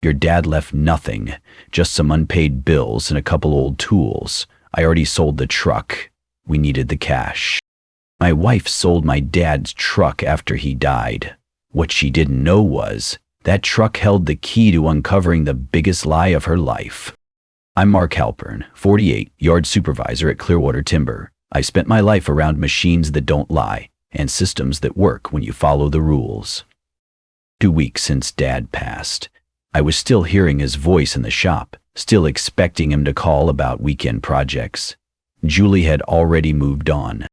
Your dad left nothing, just some unpaid bills and a couple old tools. I already sold the truck. We needed the cash. My wife sold my dad's truck after he died. What she didn't know was that truck held the key to uncovering the biggest lie of her life. I'm Mark Halpern, 48, yard supervisor at Clearwater Timber. I spent my life around machines that don't lie and systems that work when you follow the rules. 2 weeks since Dad passed, I was still hearing his voice in the shop, still expecting him to call about weekend projects. Julie had already moved on.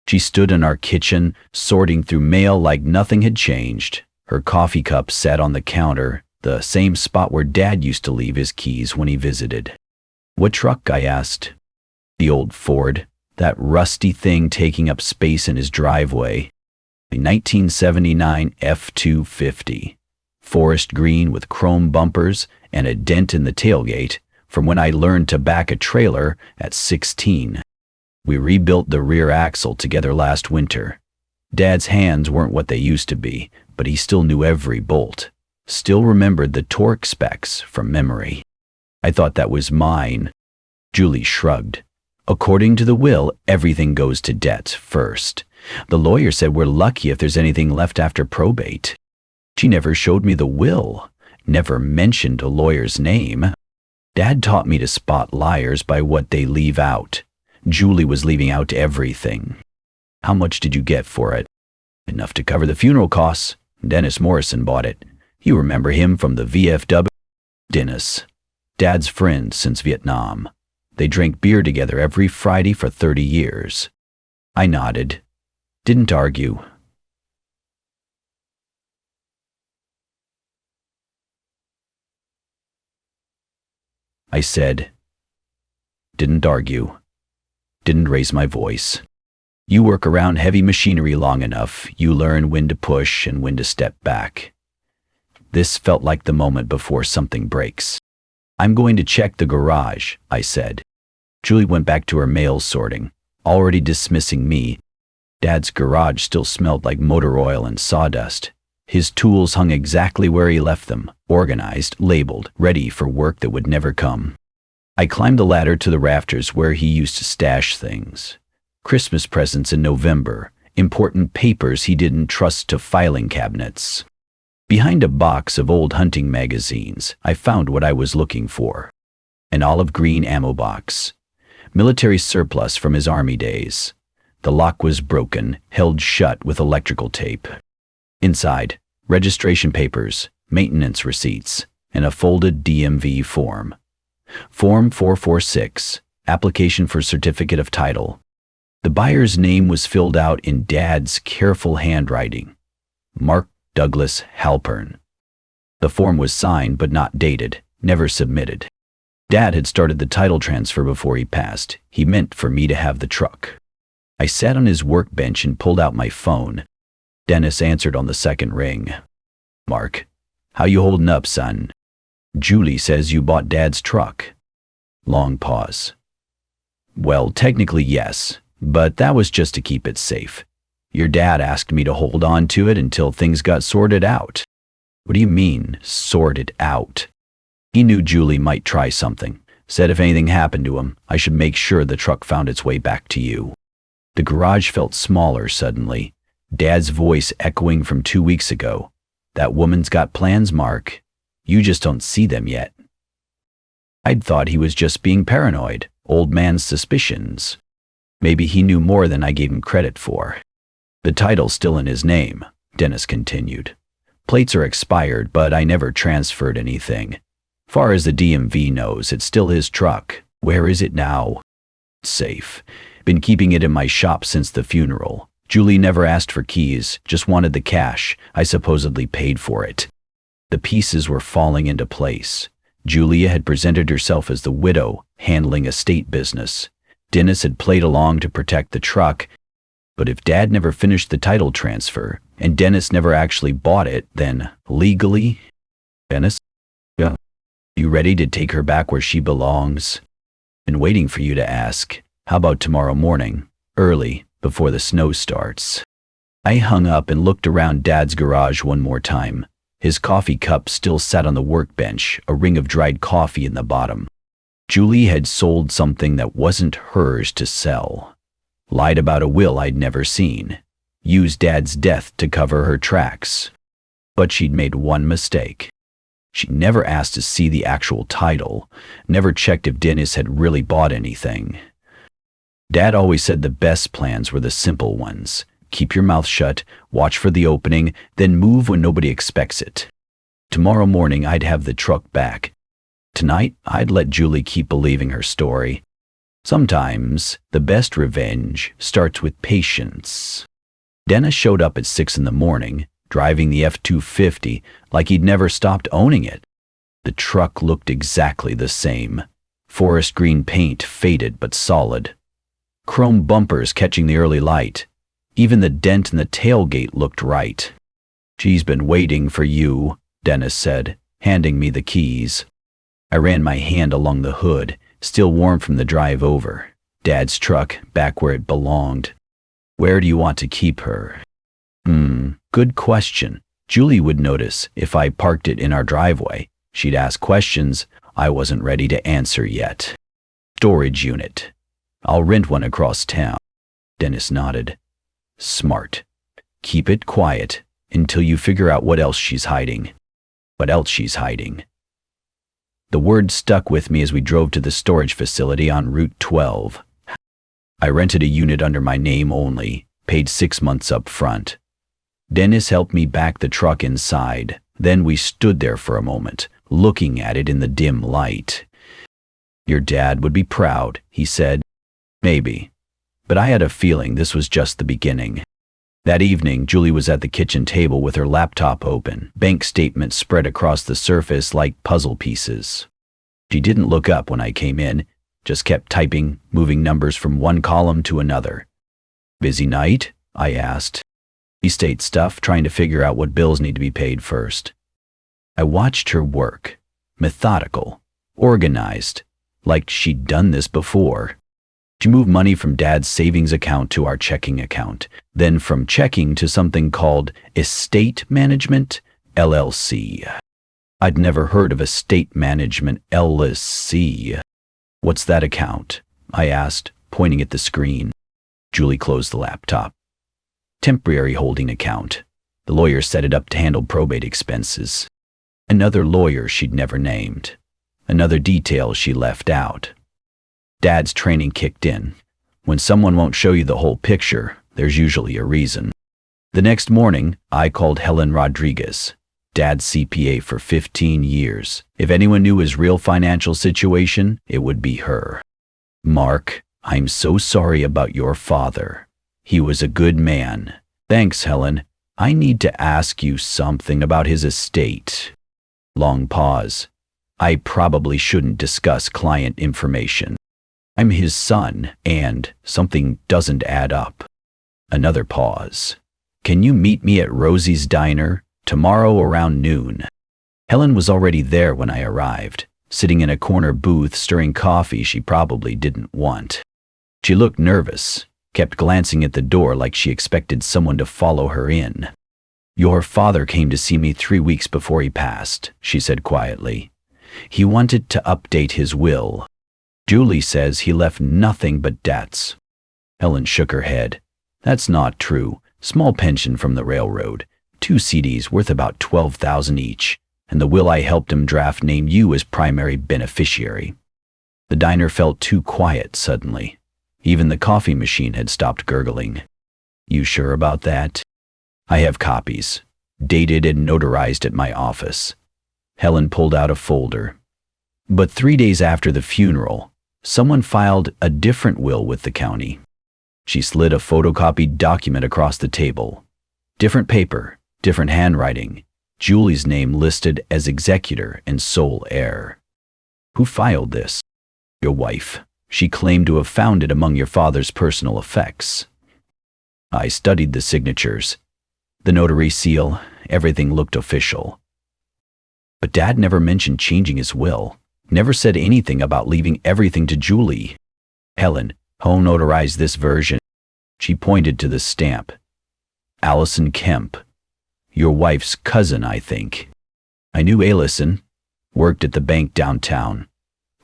She stood in our kitchen, sorting through mail like nothing had changed. Her coffee cup sat on the counter, the same spot where Dad used to leave his keys when he visited. "What truck?" I asked. "The old Ford, that rusty thing taking up space in his driveway. A 1979 F-250. Forest green with chrome bumpers and a dent in the tailgate from when I learned to back a trailer at 16. We rebuilt the rear axle together last winter. Dad's hands weren't what they used to be, but he still knew every bolt, still remembered the torque specs from memory. I thought that was mine." Julie shrugged. "According to the will, everything goes to debt first. The lawyer said we're lucky if there's anything left after probate. She never showed me the will, never mentioned a lawyer's name. Dad taught me to spot liars by what they leave out. Julie was leaving out everything." "How much did you get for it?" "Enough to cover the funeral costs. Dennis Morrison bought it. You remember him from the VFW?" "Dennis. Dad's friend since Vietnam. They drank beer together every Friday for 30 years. I nodded. Didn't argue. I said, "Didn't argue. Didn't raise my voice. You work around heavy machinery long enough, you learn when to push and when to step back." This felt like the moment before something breaks. "I'm going to check the garage," I said. Julie went back to her mail sorting, already dismissing me. Dad's garage still smelled like motor oil and sawdust. His tools hung exactly where he left them, organized, labeled, ready for work that would never come. I climbed the ladder to the rafters where he used to stash things. Christmas presents in November, important papers he didn't trust to filing cabinets. Behind a box of old hunting magazines, I found what I was looking for. An olive green ammo box. Military surplus from his army days. The lock was broken, held shut with electrical tape. Inside, registration papers, maintenance receipts, and a folded DMV form. Form 446, application for certificate of title. The buyer's name was filled out in Dad's careful handwriting. Mark Douglas Halpern. The form was signed but not dated, never submitted. Dad had started the title transfer before he passed. He meant for me to have the truck. I sat on his workbench and pulled out my phone. Dennis answered on the second ring. "Mark, how you holding up, son? Julie says you bought Dad's truck." Long pause. "Well, technically yes, but that was just to keep it safe. Your dad asked me to hold on to it until things got sorted out." "What do you mean, sorted out?" "He knew Julie might try something. Said if anything happened to him, I should make sure the truck found its way back to you." The garage felt smaller suddenly. Dad's voice echoing from 2 weeks ago. "That woman's got plans, Mark. You just don't see them yet." I'd thought he was just being paranoid, old man's suspicions. Maybe he knew more than I gave him credit for. "The title's still in his name," Dennis continued. "Plates are expired, but I never transferred anything. Far as the DMV knows, it's still his truck. Where is it now?" "Safe. Been keeping it in my shop since the funeral. Julie never asked for keys, just wanted the cash. I supposedly paid for it." The pieces were falling into place. Julia had presented herself as the widow, handling estate business. Dennis had played along to protect the truck. But if Dad never finished the title transfer, and Dennis never actually bought it, then legally... "Dennis? Yeah. You ready to take her back where she belongs?" "Been waiting for you to ask. How about tomorrow morning, early, before the snow starts?" I hung up and looked around Dad's garage one more time. His coffee cup still sat on the workbench, a ring of dried coffee in the bottom. Julie had sold something that wasn't hers to sell. Lied about a will I'd never seen. Used Dad's death to cover her tracks. But she'd made one mistake. She never asked to see the actual title, never checked if Dennis had really bought anything. Dad always said the best plans were the simple ones. Keep your mouth shut, watch for the opening, then move when nobody expects it. Tomorrow morning I'd have the truck back. Tonight I'd let Julie keep believing her story. Sometimes the best revenge starts with patience. Dennis showed up at 6 in the morning, driving the F-250 like he'd never stopped owning it. The truck looked exactly the same. Forest green paint, faded but solid. Chrome bumpers catching the early light. Even the dent in the tailgate looked right. "She's been waiting for you," Dennis said, handing me the keys. I ran my hand along the hood, still warm from the drive over. Dad's truck, back where it belonged. "Where do you want to keep her?" Good question. Julie would notice if I parked it in our driveway. She'd ask questions I wasn't ready to answer yet. "Storage unit. I'll rent one across town." Dennis nodded. "Smart. Keep it quiet until you figure out what else she's hiding." What else she's hiding. The word stuck with me as we drove to the storage facility on Route 12. I rented a unit under my name only, paid 6 months up front. Dennis helped me back the truck inside. Then we stood there for a moment, looking at it in the dim light. "Your dad would be proud," he said. Maybe. But I had a feeling this was just the beginning. That evening, Julie was at the kitchen table with her laptop open, bank statements spread across the surface like puzzle pieces. She didn't look up when I came in, just kept typing, moving numbers from one column to another. "Busy night?" I asked. Estate stuff, trying to figure out what bills need to be paid first. I watched her work. Methodical. Organized. Like she'd done this before. She moved money from Dad's savings account to our checking account, then from checking to something called Estate Management, LLC. I'd never heard of Estate Management, LLC. "What's that account?" I asked, pointing at the screen. Julie closed the laptop. "Temporary holding account. The lawyer set it up to handle probate expenses." Another lawyer she'd never named. Another detail she left out. Dad's training kicked in. When someone won't show you the whole picture, there's usually a reason. The next morning, I called Helen Rodriguez, Dad's CPA for 15 years. If anyone knew his real financial situation, it would be her. "Mark, I'm so sorry about your father. He was a good man." "Thanks, Helen. I need to ask you something about his estate." Long pause. "I probably shouldn't discuss client information. I'm his son, and something doesn't add up." Another pause. "Can you meet me at Rosie's Diner tomorrow around noon?" Helen was already there when I arrived, sitting in a corner booth stirring coffee she probably didn't want. She looked nervous, kept glancing at the door like she expected someone to follow her in. "Your father came to see me 3 weeks before he passed," she said quietly. "He wanted to update his will. Julie says he left nothing but debts." Helen shook her head. "That's not true. Small pension from the railroad. 2 CDs worth about $12,000 each. And the will I helped him draft named you as primary beneficiary." The diner felt too quiet suddenly. Even the coffee machine had stopped gurgling. "You sure about that?" "I have copies, dated and notarized at my office." Helen pulled out a folder. "But 3 days after the funeral, someone filed a different will with the county." She slid a photocopied document across the table. Different paper, different handwriting. Julie's name listed as executor and sole heir. "Who filed this?" "Your wife. She claimed to have found it among your father's personal effects." I studied the signatures. The notary seal, everything looked official. But Dad never mentioned changing his will. Never said anything about leaving everything to Julie. "Helen, who notarized this version?" She pointed to the stamp. "Allison Kemp. Your wife's cousin, I think." I knew Alison, worked at the bank downtown,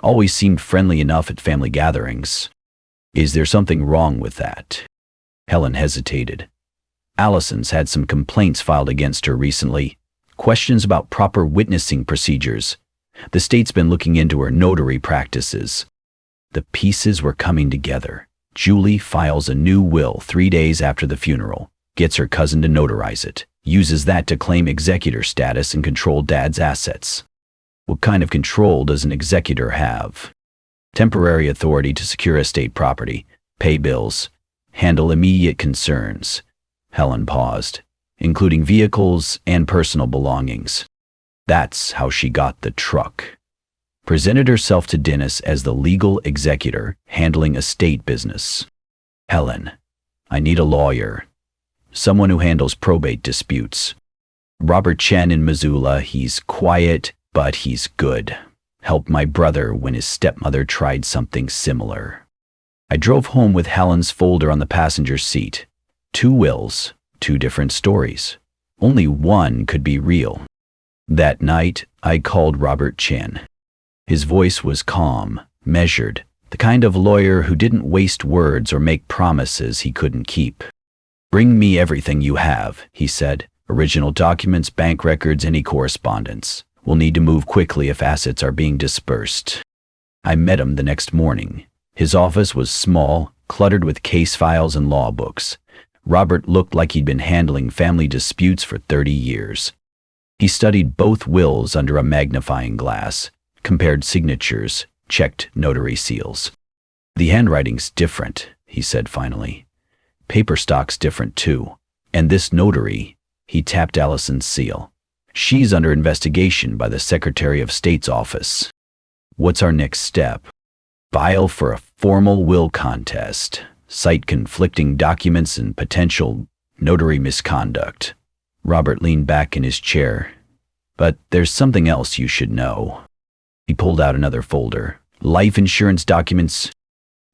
always seemed friendly enough at family gatherings. Is there something wrong with that? Helen hesitated. Alison's had some complaints filed against her recently, questions about proper witnessing procedures. The state's been looking into her notary practices. The pieces were coming together. Julie files a new will 3 days after the funeral, gets her cousin to notarize it, uses that to claim executor status and control Dad's assets. What kind of control does an executor have? Temporary authority to secure estate property, pay bills, handle immediate concerns. Helen paused, including vehicles and personal belongings. That's how she got the truck. Presented herself to Dennis as the legal executor handling estate business. Helen, I need a lawyer. Someone who handles probate disputes. Robert Chen in Missoula, he's quiet, but he's good. Helped my brother when his stepmother tried something similar. I drove home with Helen's folder on the passenger seat. 2 wills, 2 different stories. Only one could be real. That night, I called Robert Chen. His voice was calm, measured, the kind of lawyer who didn't waste words or make promises he couldn't keep. Bring me everything you have, he said. Original documents, bank records, any correspondence. We'll need to move quickly if assets are being dispersed. I met him the next morning. His office was small, cluttered with case files and law books. Robert looked like he'd been handling family disputes for 30 years. He studied both wills under a magnifying glass, compared signatures, checked notary seals. The handwriting's different, he said finally. Paper stock's different too. And this notary, he tapped Alison's seal. She's under investigation by the Secretary of State's office. What's our next step? File for a formal will contest. Cite conflicting documents and potential notary misconduct. Robert leaned back in his chair. But there's something else you should know. He pulled out another folder. Life insurance documents.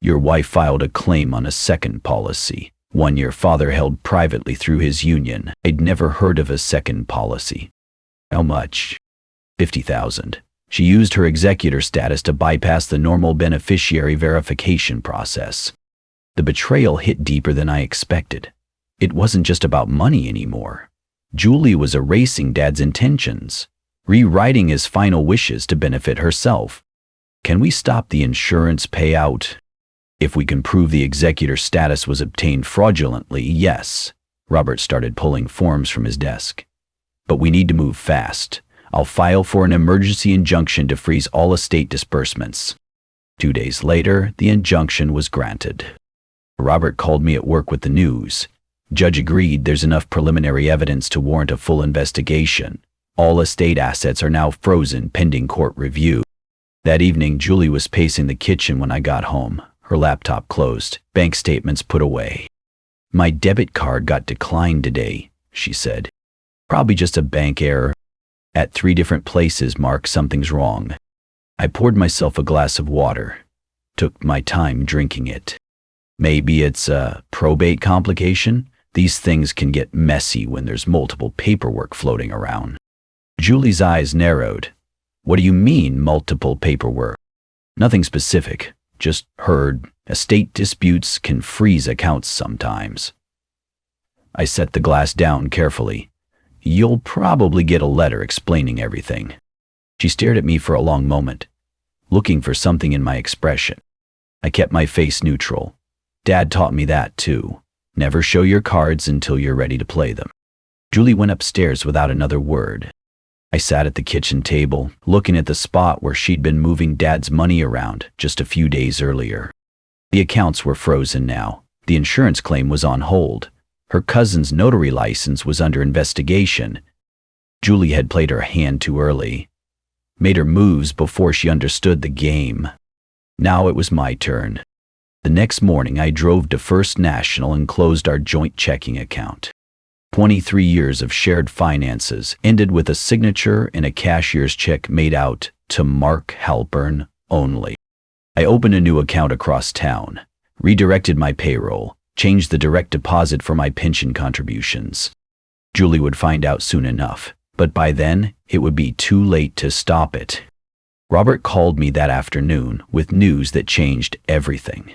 Your wife filed a claim on a second policy, one your father held privately through his union. I'd never heard of a second policy. How much? $50,000. She used her executor status to bypass the normal beneficiary verification process. The betrayal hit deeper than I expected. It wasn't just about money anymore. Julie was erasing Dad's intentions, rewriting his final wishes to benefit herself. Can we stop the insurance payout? If we can prove the executor status was obtained fraudulently, yes. Robert started pulling forms from his desk. But we need to move fast. I'll file for an emergency injunction to freeze all estate disbursements. 2 days later, the injunction was granted. Robert called me at work with the news. Judge agreed there's enough preliminary evidence to warrant a full investigation. All estate assets are now frozen pending court review. That evening, Julie was pacing the kitchen when I got home, her laptop closed, bank statements put away. My debit card got declined today, she said. Probably just a bank error. At 3 different places mark something's wrong. I poured myself a glass of water, took my time drinking it. Maybe it's a probate complication? These things can get messy when there's multiple paperwork floating around. Julie's eyes narrowed. What do you mean, multiple paperwork? Nothing specific, just heard estate disputes can freeze accounts sometimes. I set the glass down carefully. You'll probably get a letter explaining everything. She stared at me for a long moment, looking for something in my expression. I kept my face neutral. Dad taught me that too. Never show your cards until you're ready to play them. Julie went upstairs without another word. I sat at the kitchen table, looking at the spot where she'd been moving Dad's money around just a few days earlier. The accounts were frozen now. The insurance claim was on hold. Her cousin's notary license was under investigation. Julie had played her hand too early, made her moves before she understood the game. Now it was my turn. The next morning, I drove to First National and closed our joint checking account. 23 years of shared finances ended with a signature and a cashier's check made out to Mark Halpern only. I opened a new account across town, redirected my payroll, changed the direct deposit for my pension contributions. Julie would find out soon enough. But by then, it would be too late to stop it. Robert called me that afternoon with news that changed everything.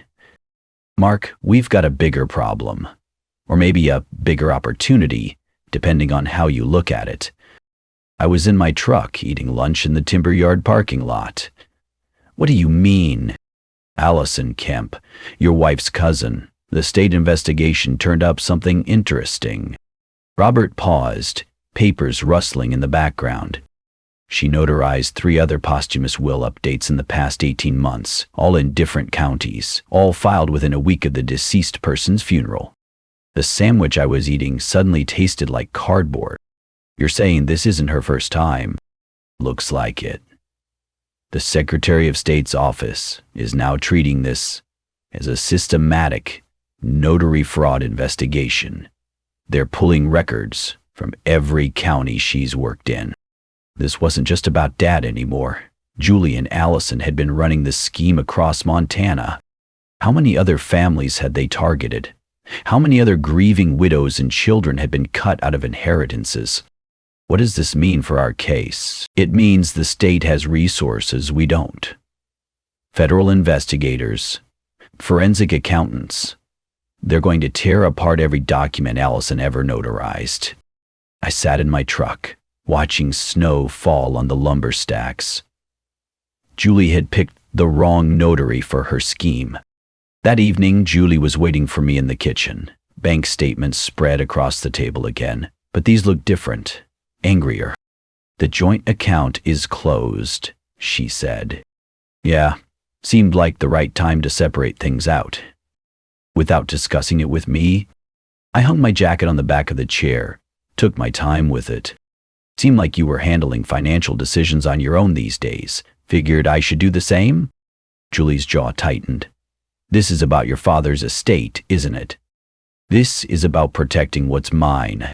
Mark, we've got a bigger problem. Or maybe a bigger opportunity, depending on how you look at it. I was in my truck eating lunch in the timber yard parking lot. What do you mean? Allison Kemp, your wife's cousin. The state investigation turned up something interesting. Robert paused, papers rustling in the background. She notarized 3 other posthumous will updates in the past 18 months, all in different counties, all filed within a week of the deceased person's funeral. The sandwich I was eating suddenly tasted like cardboard. You're saying this isn't her first time? Looks like it. The Secretary of State's office is now treating this as a systematic notary fraud investigation. They're pulling records from every county she's worked in. This wasn't just about Dad anymore. Julie and Allison had been running this scheme across Montana. How many other families had they targeted? How many other grieving widows and children had been cut out of inheritances? What does this mean for our case? It means the state has resources we don't. Federal investigators, forensic accountants. They're going to tear apart every document Allison ever notarized. I sat in my truck, watching snow fall on the lumber stacks. Julie had picked the wrong notary for her scheme. That evening, Julie was waiting for me in the kitchen. Bank statements spread across the table again, but these looked different, angrier. The joint account is closed, she said. Yeah, seemed like the right time to separate things out. Without discussing it with me, I hung my jacket on the back of the chair, took my time with it. Seemed like you were handling financial decisions on your own these days. Figured I should do the same? Julie's jaw tightened. This is about your father's estate, isn't it? This is about protecting what's mine.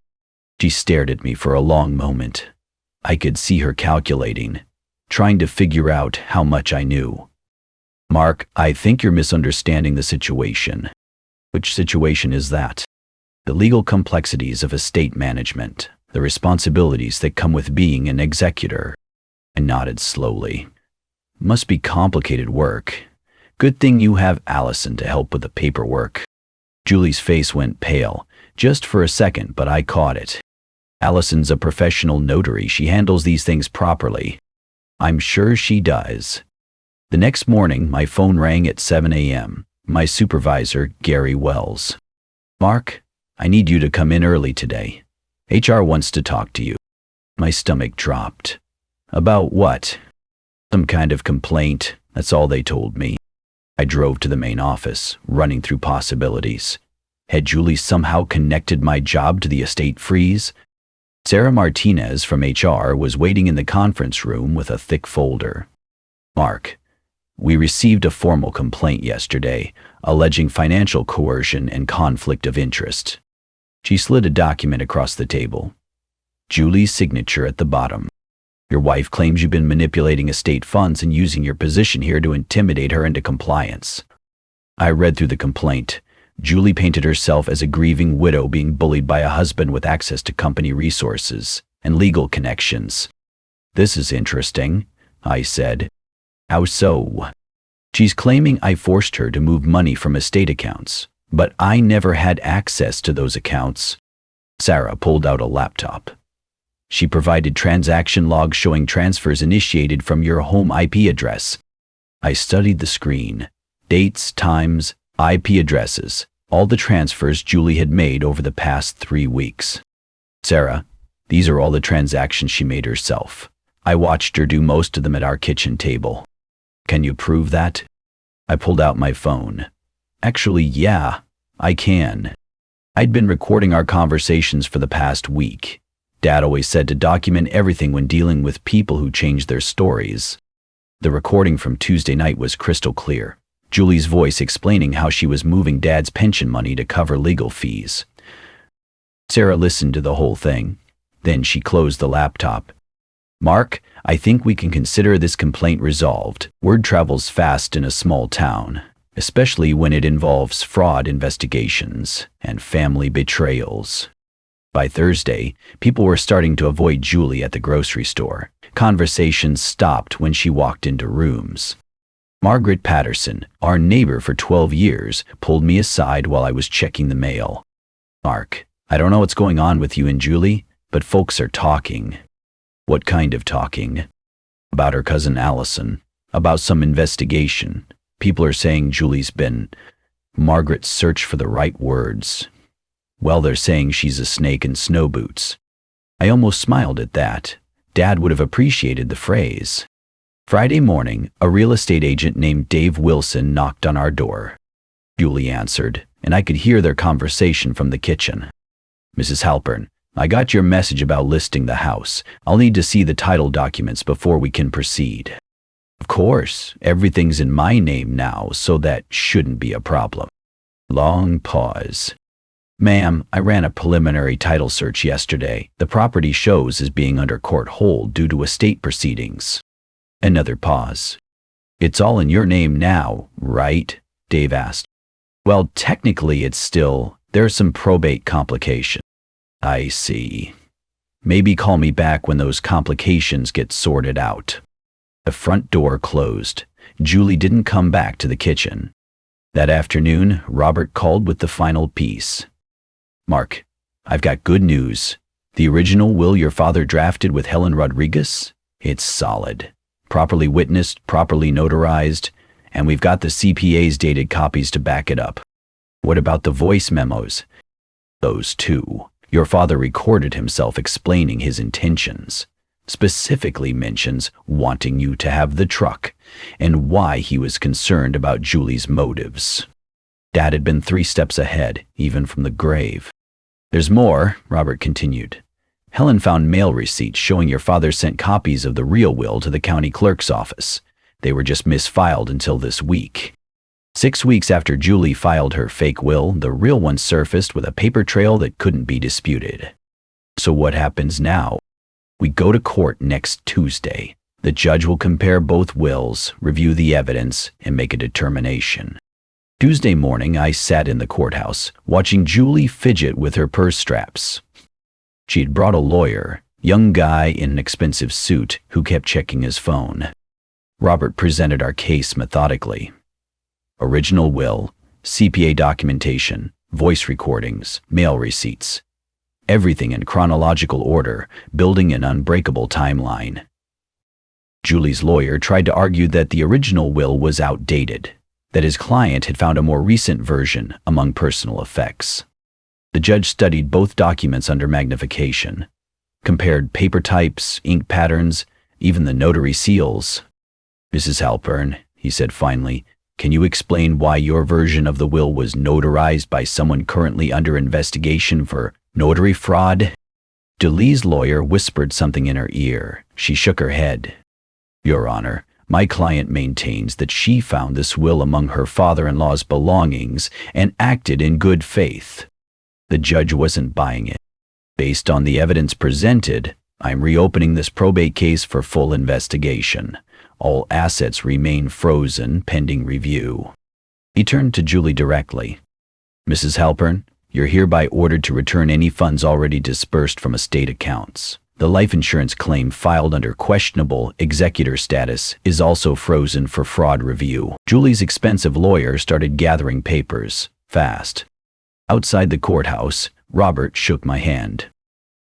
She stared at me for a long moment. I could see her calculating, trying to figure out how much I knew. Mark, I think you're misunderstanding the situation. Which situation is that? The legal complexities of estate management, the responsibilities that come with being an executor. I nodded slowly. Must be complicated work. Good thing you have Allison to help with the paperwork. Julie's face went pale, just for a second, but I caught it. Allison's a professional notary. She handles these things properly. I'm sure she does. The next morning, my phone rang at 7 a.m. My supervisor, Gary Wells. Mark, I need you to come in early today. HR wants to talk to you. My stomach dropped. About what? Some kind of complaint, that's all they told me. I drove to the main office, running through possibilities. Had Julie somehow connected my job to the estate freeze? Sarah Martinez from HR was waiting in the conference room with a thick folder. Mark, we received a formal complaint yesterday, alleging financial coercion and conflict of interest. She slid a document across the table. Julie's signature at the bottom. Your wife claims you've been manipulating estate funds and using your position here to intimidate her into compliance. I read through the complaint. Julie painted herself as a grieving widow being bullied by a husband with access to company resources and legal connections. This is interesting, I said. How so? She's claiming I forced her to move money from estate accounts, but I never had access to those accounts. Sarah pulled out a laptop. She provided transaction logs showing transfers initiated from your home IP address. I studied the screen. Dates, times, IP addresses, all the transfers Julie had made over the past 3 weeks. Sarah, these are all the transactions she made herself. I watched her do most of them at our kitchen table. Can you prove that? I pulled out my phone. Actually, yeah, I can. I'd been recording our conversations for the past week. Dad always said to document everything when dealing with people who changed their stories. The recording from Tuesday night was crystal clear. Julie's voice explaining how she was moving Dad's pension money to cover legal fees. Sarah listened to the whole thing. Then she closed the laptop. Mark, I think we can consider this complaint resolved. Word travels fast in a small town, especially when it involves fraud investigations and family betrayals. By Thursday, people were starting to avoid Julie at the grocery store. Conversations stopped when she walked into rooms. Margaret Patterson, our neighbor for 12 years, pulled me aside while I was checking the mail. "Mark, I don't know what's going on with you and Julie, but folks are talking." "What kind of talking?" "About her cousin Allison. About some investigation. People are saying Julie's been—" Margaret searched for the right words. "Well, they're saying she's a snake in snow boots." I almost smiled at that. Dad would have appreciated the phrase. Friday morning, a real estate agent named Dave Wilson knocked on our door. Julie answered, and I could hear their conversation from the kitchen. "Mrs. Halpern, I got your message about listing the house. I'll need to see the title documents before we can proceed." "Of course, everything's in my name now, so that shouldn't be a problem." Long pause. "Ma'am, I ran a preliminary title search yesterday. The property shows as being under court hold due to estate proceedings." Another pause. "It's all in your name now, right?" Dave asked. "Well, technically it's still, there's some probate complications." "I see. Maybe call me back when those complications get sorted out." The front door closed. Julie didn't come back to the kitchen. That afternoon, Robert called with the final piece. "Mark, I've got good news. The original will your father drafted with Helen Rodriguez? It's solid. Properly witnessed, properly notarized, and we've got the CPA's dated copies to back it up." "What about the voice memos?" "Those too. Your father recorded himself explaining his intentions. Specifically mentions wanting you to have the truck, and why he was concerned about Julie's motives." Dad had been 3 steps ahead, even from the grave. "There's more," Robert continued. "Helen found mail receipts showing your father sent copies of the real will to the county clerk's office. They were just misfiled until this week. 6 weeks after Julie filed her fake will, the real one surfaced with a paper trail that couldn't be disputed." "So what happens now?" "We go to court next Tuesday. The judge will compare both wills, review the evidence, and make a determination." Tuesday morning, I sat in the courthouse, watching Julie fidget with her purse straps. She had brought a lawyer, young guy in an expensive suit, who kept checking his phone. Robert presented our case methodically. Original will, CPA documentation, voice recordings, mail receipts. Everything in chronological order, building an unbreakable timeline. Julie's lawyer tried to argue that the original will was outdated, that his client had found a more recent version among personal effects. The judge studied both documents under magnification, compared paper types, ink patterns, even the notary seals. "Mrs. Halpern," he said finally, "can you explain why your version of the will was notarized by someone currently under investigation for notary fraud?" Julie's lawyer whispered something in her ear. She shook her head. "Your Honor, my client maintains that she found this will among her father-in-law's belongings and acted in good faith." The judge wasn't buying it. "Based on the evidence presented, I'm reopening this probate case for full investigation. All assets remain frozen pending review." He turned to Julie directly. "Mrs. Halpern, you're hereby ordered to return any funds already dispersed from estate accounts. The life insurance claim filed under questionable executor status is also frozen for fraud review." Julie's expensive lawyer started gathering papers, fast. Outside the courthouse, Robert shook my hand.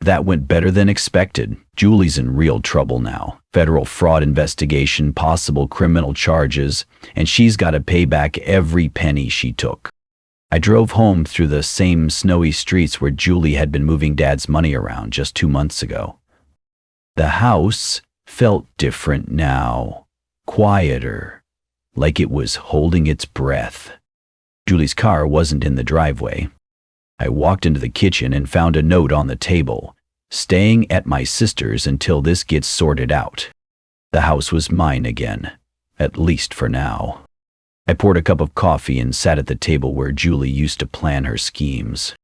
"That went better than expected. Julie's in real trouble now. Federal fraud investigation, possible criminal charges, and she's got to pay back every penny she took." I drove home through the same snowy streets where Julie had been moving Dad's money around just 2 months ago. The house felt different now, quieter, like it was holding its breath. Julie's car wasn't in the driveway. I walked into the kitchen and found a note on the table, "Staying at my sister's until this gets sorted out." The house was mine again, at least for now. I poured a cup of coffee and sat at the table where Julie used to plan her schemes.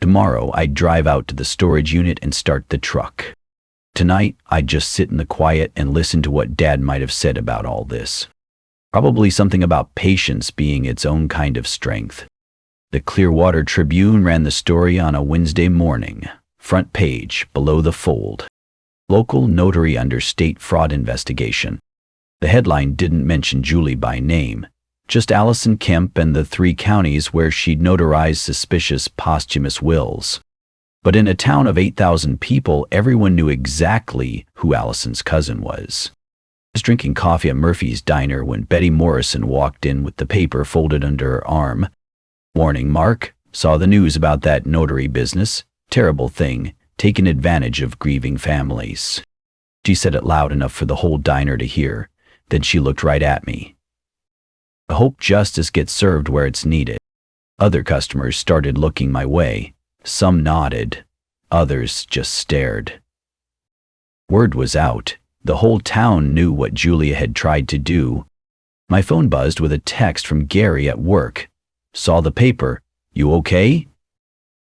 Tomorrow I'd drive out to the storage unit and start the truck. Tonight I'd just sit in the quiet and listen to what Dad might have said about all this. Probably something about patience being its own kind of strength. The Clearwater Tribune ran the story on a Wednesday morning. front page, below the fold. Local notary under state fraud investigation. The headline didn't mention Julie by name, just Allison Kemp and the 3 counties where she'd notarized suspicious posthumous wills. But in a town of 8,000 people, everyone knew exactly who Allison's cousin was. I was drinking coffee at Murphy's Diner when Betty Morrison walked in with the paper folded under her arm. "Morning, Mark. Saw the news about that notary business. Terrible thing, taking advantage of grieving families." She said it loud enough for the whole diner to hear. Then she looked right at me. "I hope justice gets served where it's needed." Other customers started looking my way. Some nodded. Others just stared. Word was out. The whole town knew what Julia had tried to do. My phone buzzed with a text from Gary at work. "Saw the paper. You okay?"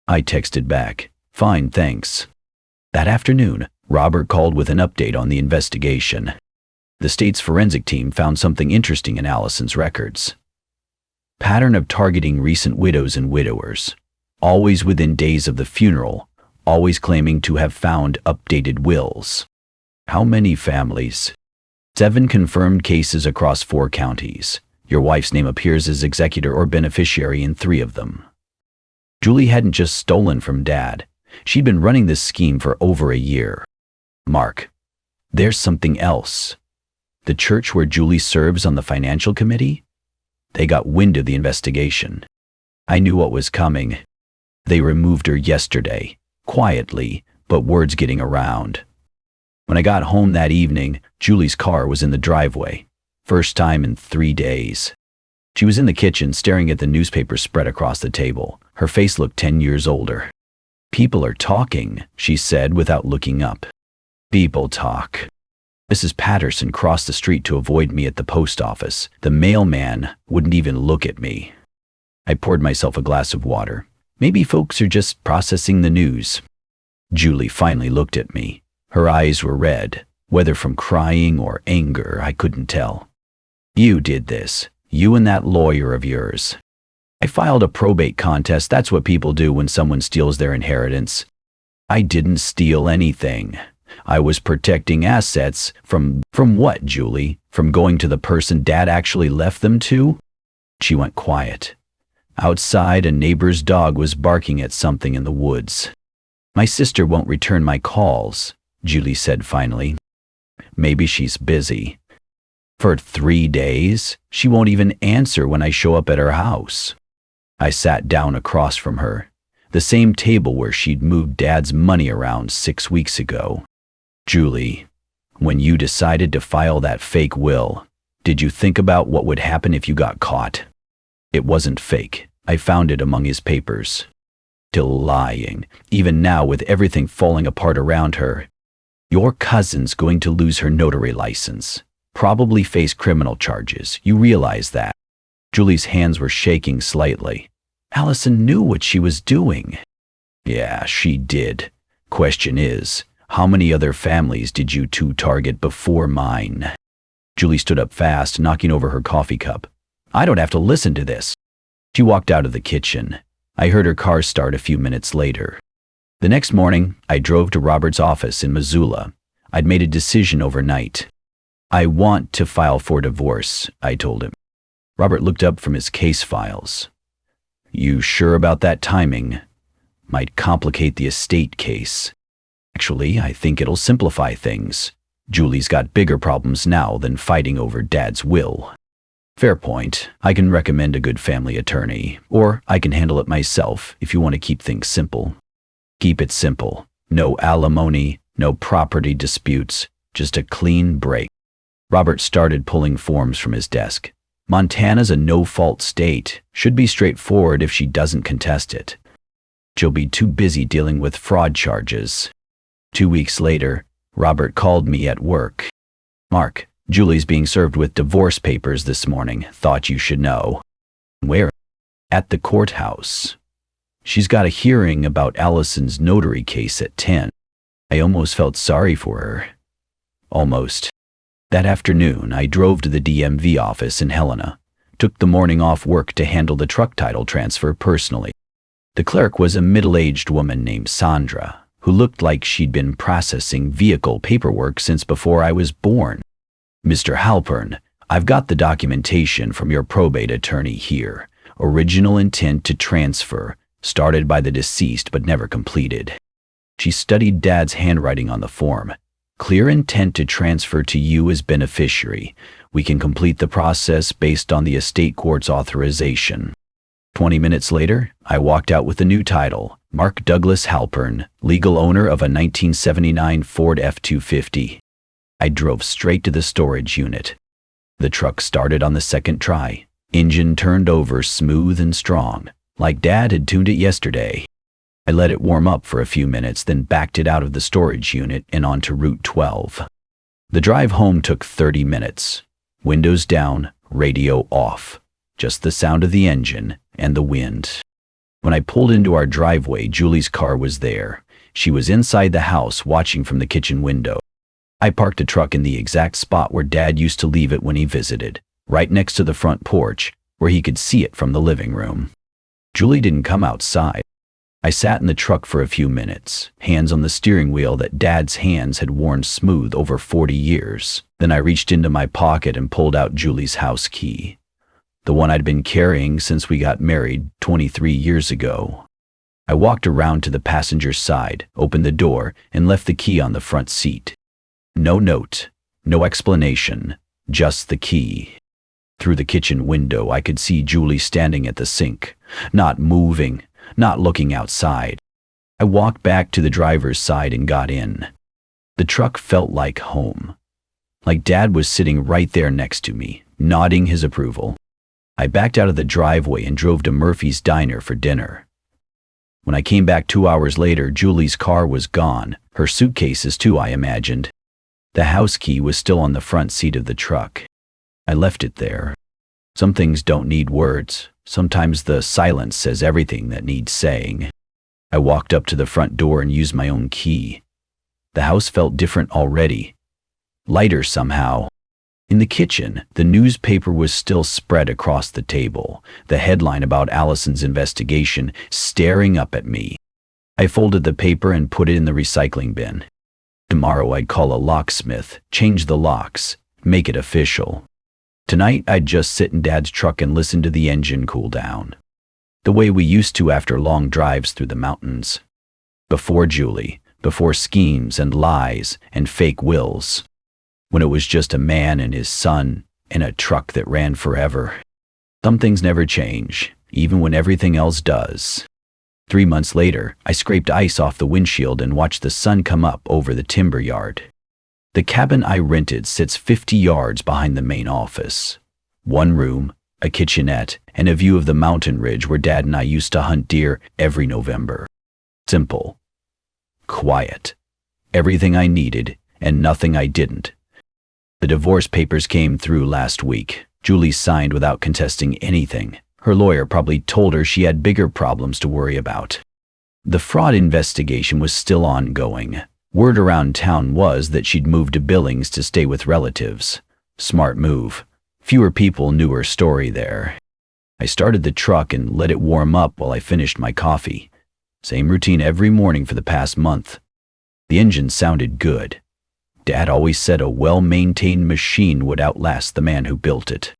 I texted back, "Fine, thanks." That afternoon, Robert called with an update on the investigation. The state's forensic team found something interesting in Allison's records. Pattern of targeting recent widows and widowers, always within days of the funeral, always claiming to have found updated wills. How many families? 7 confirmed cases across 4 counties. Your wife's name appears as executor or beneficiary in 3 of them. Julie hadn't just stolen from Dad. She'd been running this scheme for over a year. Mark, there's something else. The church where Julie serves on the financial committee? They got wind of the investigation. I knew what was coming. They removed her yesterday, quietly, but word's getting around. When I got home that evening, Julie's car was in the driveway. First time in 3 days. She was in the kitchen staring at the newspaper spread across the table. Her face looked 10 years older. "People are talking," she said without looking up. "People talk." Mrs. Patterson crossed the street to avoid me at the post office. The mailman wouldn't even look at me. I poured myself a glass of water. Maybe folks are just processing the news. Julie finally looked at me. Her eyes were red, whether from crying or anger, I couldn't tell. "You did this. You and that lawyer of yours." "I filed a probate contest. That's what people do when someone steals their inheritance." "I didn't steal anything. I was protecting assets from what, Julie? From going to the person Dad actually left them to?" She went quiet. Outside, a neighbor's dog was barking at something in the woods. "My sister won't return my calls," Julie said finally. "Maybe she's busy." "For 3 days? She won't even answer when I show up at her house." I sat down across from her, the same table where she'd moved Dad's money around 6 weeks ago. "Julie, when you decided to file that fake will, did you think about what would happen if you got caught?" "It wasn't fake. I found it among his papers." Still lying, even now with everything falling apart around her. "Your cousin's going to lose her notary license. Probably face criminal charges. You realize that?" Julie's hands were shaking slightly. "Allison knew what she was doing." "Yeah, she did. Question is, how many other families did you 2 target before mine?" Julie stood up fast, knocking over her coffee cup. "I don't have to listen to this." She walked out of the kitchen. I heard her car start a few minutes later. The next morning, I drove to Robert's office in Missoula. I'd made a decision overnight. "I want to file for divorce," I told him. Robert looked up from his case files. "You sure about that timing? Might complicate the estate case." "Actually, I think it'll simplify things. Julie's got bigger problems now than fighting over Dad's will." "Fair point. I can recommend a good family attorney, or I can handle it myself if you want to keep things simple." "Keep it simple. No alimony, no property disputes, just a clean break." Robert started pulling forms from his desk. "Montana's a no-fault state. Should be straightforward if she doesn't contest it. She'll be too busy dealing with fraud charges." 2 weeks later, Robert called me at work. "Mark, Julie's being served with divorce papers this morning. Thought you should know." "Where?" "At the courthouse. She's got a hearing about Allison's notary case at 10. I almost felt sorry for her. Almost. That afternoon, I drove to the DMV office in Helena. Took the morning off work to handle the truck title transfer personally. The clerk was a middle-aged woman named Sandra, who looked like she'd been processing vehicle paperwork since before I was born. "Mr. Halpern, I've got the documentation from your probate attorney here. Original intent to transfer, started by the deceased but never completed." She studied Dad's handwriting on the form. "Clear intent to transfer to you as beneficiary. We can complete the process based on the estate court's authorization." 20 minutes later, I walked out with the new title, Mark Douglas Halpern, legal owner of a 1979 Ford F-250. I drove straight to the storage unit. The truck started on the second try. Engine turned over smooth and strong, like Dad had tuned it yesterday. I let it warm up for a few minutes, then backed it out of the storage unit and onto Route 12. The drive home took 30 minutes. Windows down, radio off. Just the sound of the engine and the wind. When I pulled into our driveway, Julie's car was there. She was inside the house watching from the kitchen window. I parked a truck in the exact spot where Dad used to leave it when he visited, right next to the front porch, where he could see it from the living room. Julie didn't come outside. I sat in the truck for a few minutes, hands on the steering wheel that Dad's hands had worn smooth over 40 years. Then I reached into my pocket and pulled out Julie's house key, the one I'd been carrying since we got married 23 years ago. I walked around to the passenger side, opened the door, and left the key on the front seat. No note, no explanation, just the key. Through the kitchen window, I could see Julie standing at the sink, not moving, not looking outside. I walked back to the driver's side and got in. The truck felt like home, like Dad was sitting right there next to me, nodding his approval. I backed out of the driveway and drove to Murphy's Diner for dinner. When I came back 2 hours later, Julie's car was gone, her suitcases too, I imagined. The house key was still on the front seat of the truck. I left it there. Some things don't need words. Sometimes the silence says everything that needs saying. I walked up to the front door and used my own key. The house felt different already. Lighter somehow. In the kitchen, the newspaper was still spread across the table, the headline about Allison's investigation staring up at me. I folded the paper and put it in the recycling bin. Tomorrow I'd call a locksmith, change the locks, make it official. Tonight I'd just sit in Dad's truck and listen to the engine cool down, the way we used to after long drives through the mountains. Before Julie, before schemes and lies and fake wills. When it was just a man and his son and a truck that ran forever. Some things never change, even when everything else does. 3 months later, I scraped ice off the windshield and watched the sun come up over the timber yard. The cabin I rented sits 50 yards behind the main office. 1 room, a kitchenette, and a view of the mountain ridge where Dad and I used to hunt deer every November. Simple. Quiet. Everything I needed and nothing I didn't. The divorce papers came through last week. Julie signed without contesting anything. Her lawyer probably told her she had bigger problems to worry about. The fraud investigation was still ongoing. Word around town was that she'd moved to Billings to stay with relatives. Smart move. Fewer people knew her story there. I started the truck and let it warm up while I finished my coffee. Same routine every morning for the past month. The engine sounded good. Dad always said a well-maintained machine would outlast the man who built it.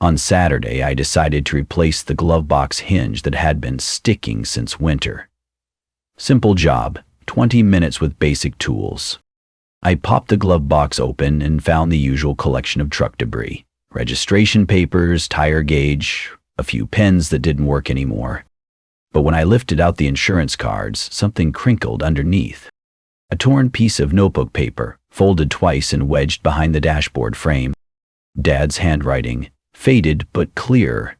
On Saturday, I decided to replace the glove box hinge that had been sticking since winter. Simple job, 20 minutes with basic tools. I popped the glove box open and found the usual collection of truck debris. Registration papers, tire gauge, a few pens that didn't work anymore. But when I lifted out the insurance cards, something crinkled underneath. A torn piece of notebook paper, folded twice and wedged behind the dashboard frame. Dad's handwriting, faded but clear.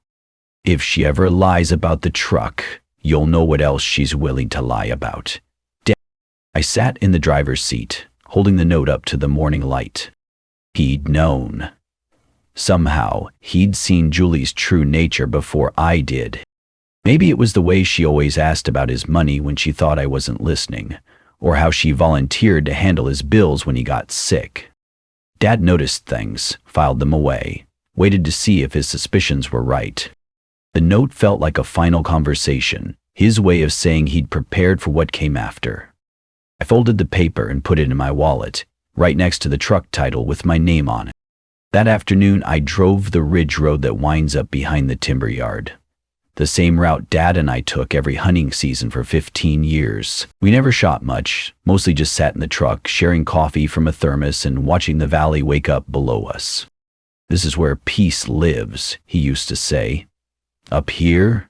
"If she ever lies about the truck, you'll know what else she's willing to lie about." I sat in the driver's seat, holding the note up to the morning light. He'd known. Somehow, he'd seen Julie's true nature before I did. Maybe it was the way she always asked about his money when she thought I wasn't listening, or how she volunteered to handle his bills when he got sick. Dad noticed things, filed them away, waited to see if his suspicions were right. The note felt like a final conversation, his way of saying he'd prepared for what came after. I folded the paper and put it in my wallet, right next to the truck title with my name on it. That afternoon, I drove the ridge road that winds up behind the timber yard. The same route Dad and I took every hunting season for 15 years. We never shot much, mostly just sat in the truck, sharing coffee from a thermos and watching the valley wake up below us. "This is where peace lives," he used to say. "Up here,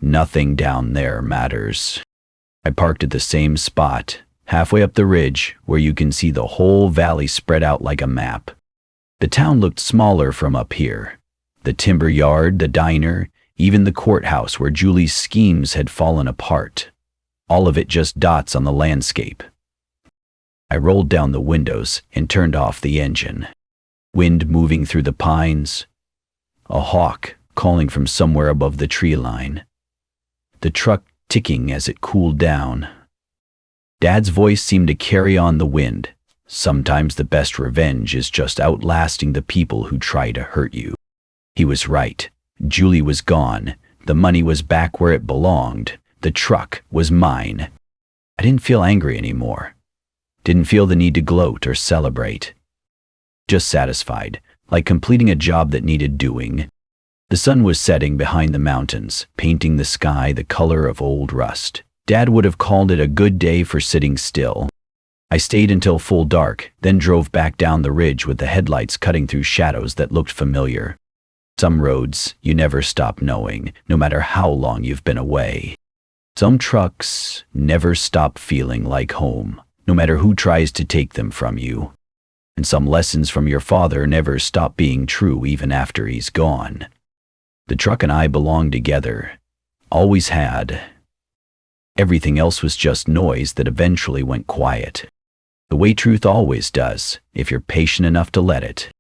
nothing down there matters." I parked at the same spot, halfway up the ridge, where you can see the whole valley spread out like a map. The town looked smaller from up here. The timber yard, the diner, even the courthouse where Julie's schemes had fallen apart. All of it just dots on the landscape. I rolled down the windows and turned off the engine. Wind moving through the pines. A hawk calling from somewhere above the tree line. The truck ticking as it cooled down. Dad's voice seemed to carry on the wind. Sometimes the best revenge is just outlasting the people who try to hurt you. He was right. Julie was gone. The money was back where it belonged. The truck was mine. I didn't feel angry anymore. Didn't feel the need to gloat or celebrate. Just satisfied, like completing a job that needed doing. The sun was setting behind the mountains, painting the sky the color of old rust. Dad would have called it a good day for sitting still. I stayed until full dark, then drove back down the ridge with the headlights cutting through shadows that looked familiar. Some roads you never stop knowing, no matter how long you've been away. Some trucks never stop feeling like home, no matter who tries to take them from you. And some lessons from your father never stop being true even after he's gone. The truck and I belonged together. Always had. Everything else was just noise that eventually went quiet. The way truth always does, if you're patient enough to let it.